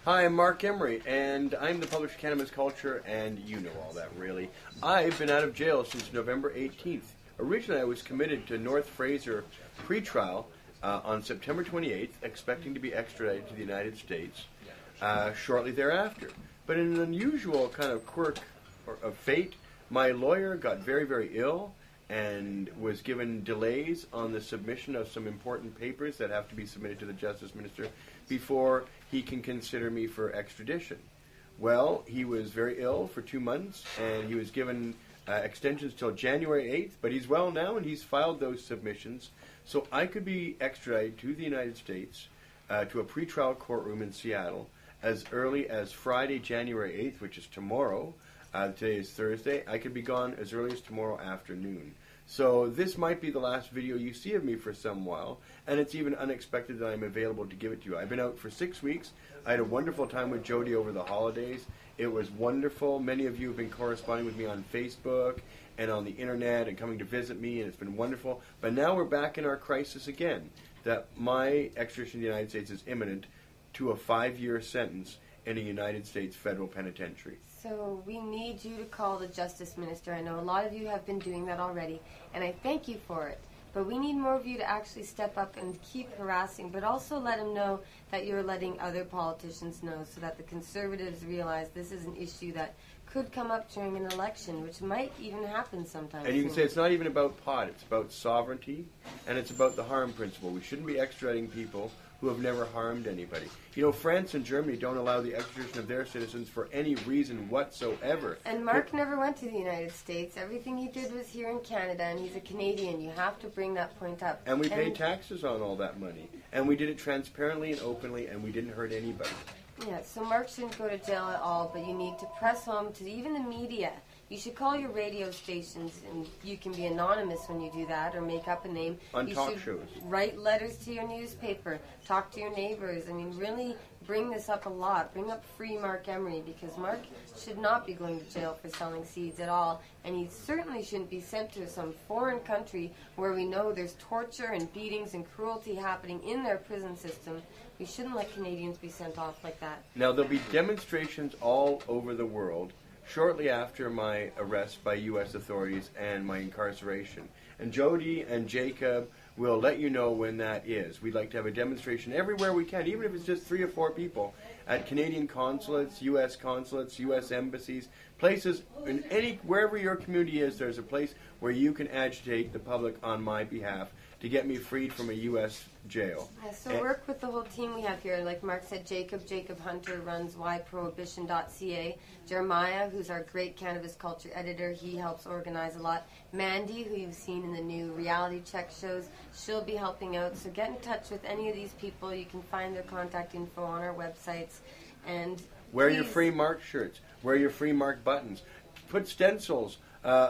Hi, I'm Marc Emery, and I'm the publisher of Cannabis Culture, and you know all that, really. I've been out of jail since November 18th. Originally, I was committed to North Fraser pretrial on September 28th, expecting to be extradited to the United States shortly thereafter. But in an unusual kind of quirk of fate, my lawyer got very, very ill and was given delays on the submission of some important papers that have to be submitted to the Justice Minister before he can consider me for extradition. Well, he was very ill for 2 months, and he was given extensions till January 8th, but he's well now, and he's filed those submissions, so I could be extradited to the United States to a pretrial courtroom in Seattle as early as Friday, January 8th, which is tomorrow. Today is Thursday. I could be gone as early as tomorrow afternoon. So this might be the last video you see of me for some while, and it's even unexpected that I'm available to give it to you. I've been out for 6 weeks. I had a wonderful time with Jody over the holidays. It was wonderful. Many of you have been corresponding with me on Facebook and on the internet and coming to visit me, and it's been wonderful. But now we're back in our crisis again, that my extradition to the United States is imminent to a 5-year sentence in a United States federal penitentiary. So we need you to call the Justice Minister. I know a lot of you have been doing that already, and I thank you for it. But we need more of you to actually step up and keep harassing, but also let him know that you're letting other politicians know so that the Conservatives realize this is an issue that could come up during an election, which might even happen sometime And you can soon. say it's not even about pot, it's about sovereignty, and it's about the harm principle. We shouldn't be extraditing people who have never harmed anybody. You know, France and Germany don't allow the extradition of their citizens for any reason whatsoever. And Mark never went to the United States. Everything he did was here in Canada, and he's a Canadian. You have to bring that point up. And we pay taxes on all that money. And we did it transparently and openly, and we didn't hurt anybody. Yeah, so Mark shouldn't go to jail at all, but you need to press home to even the media. You should call your radio stations, and you can be anonymous when you do that, or make up a name. On you talk should shows. Write letters to your newspaper. Talk to your neighbors. I mean, really bring this up a lot. Bring up Free Marc Emery, because Mark should not be going to jail for selling seeds at all, and he certainly shouldn't be sent to some foreign country where we know there's torture and beatings and cruelty happening in their prison system. We shouldn't let Canadians be sent off like that. Now, there'll be demonstrations all over the world shortly after my arrest by U.S. authorities and my incarceration. And Jody and Jacob will let you know when that is. We'd like to have a demonstration everywhere we can, even if it's just 3 or 4 people, at Canadian consulates, U.S. embassies, places, wherever your community is, there's a place where you can agitate the public on my behalf to get me freed from a U.S. jail. Yeah, so work with the whole team we have here. Like Mark said, Jacob Hunter runs whyprohibition.ca. Jeremiah, who's our great cannabis culture editor, he helps organize a lot. Mandy, who you've seen in the new reality check shows, she'll be helping out. So get in touch with any of these people. You can find their contact info on our websites. And wear your Free Marc shirts. Wear your Free Marc buttons. Put stencils,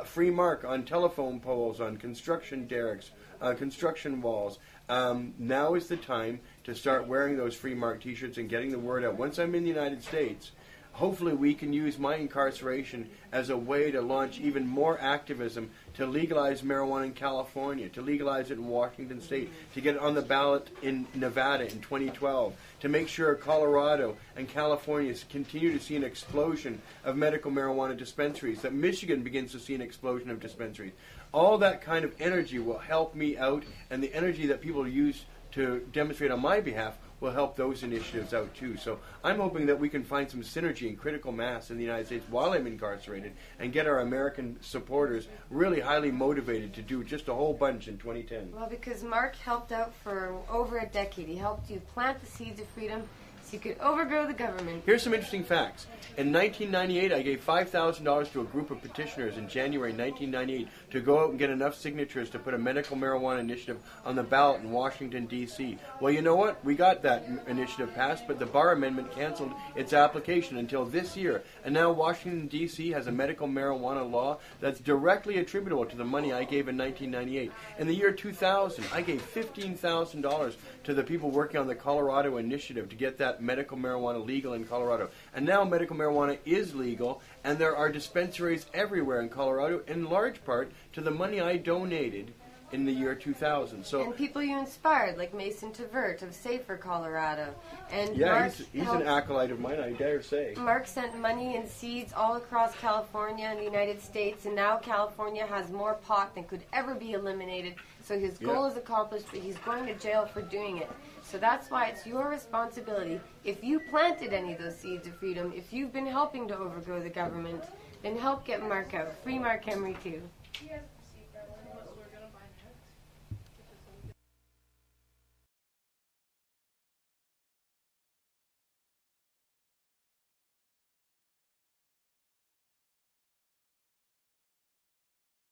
Free Marc, on telephone poles, on construction derricks, construction walls. Now is the time to start wearing those Free Marc t-shirts and getting the word out. Once I'm in the United States, hopefully we can use my incarceration as a way to launch even more activism to legalize marijuana in California, to legalize it in Washington State, to get it on the ballot in Nevada in 2012, to make sure Colorado and California continue to see an explosion of medical marijuana dispensaries, that Michigan begins to see an explosion of dispensaries. All that kind of energy will help me out, and the energy that people use to demonstrate on my behalf will help those initiatives out too. So I'm hoping that we can find some synergy and critical mass in the United States while I'm incarcerated and get our American supporters really highly motivated to do just a whole bunch in 2010. Well, because Mark helped out for over a decade. He helped you plant the seeds of freedom so you could overgrow the government. Here's some interesting facts. In 1998, I gave $5,000 to a group of petitioners in January 1998 to go out and get enough signatures to put a medical marijuana initiative on the ballot in Washington, D.C. Well, you know what? We got that initiative passed, but the Barr Amendment canceled its application until this year. And now Washington, D.C. has a medical marijuana law that's directly attributable to the money I gave in 1998. In the year 2000, I gave $15,000 to the people working on the Colorado initiative to get that medical marijuana legal in Colorado. And now medical marijuana is legal, and there are dispensaries everywhere in Colorado, in large part to the money I donated in the year 2000. So and people you inspired, like Mason Tvert of Safer Colorado. And yeah, Marc he's an acolyte of mine, I dare say. Marc sent money and seeds all across California and the United States, and now California has more pot than could ever be eliminated. So his goal is accomplished, but he's going to jail for doing it. So that's why it's your responsibility. If you planted any of those seeds of freedom, if you've been helping to overthrow the government, then help get Marc out. Free Marc Emery too.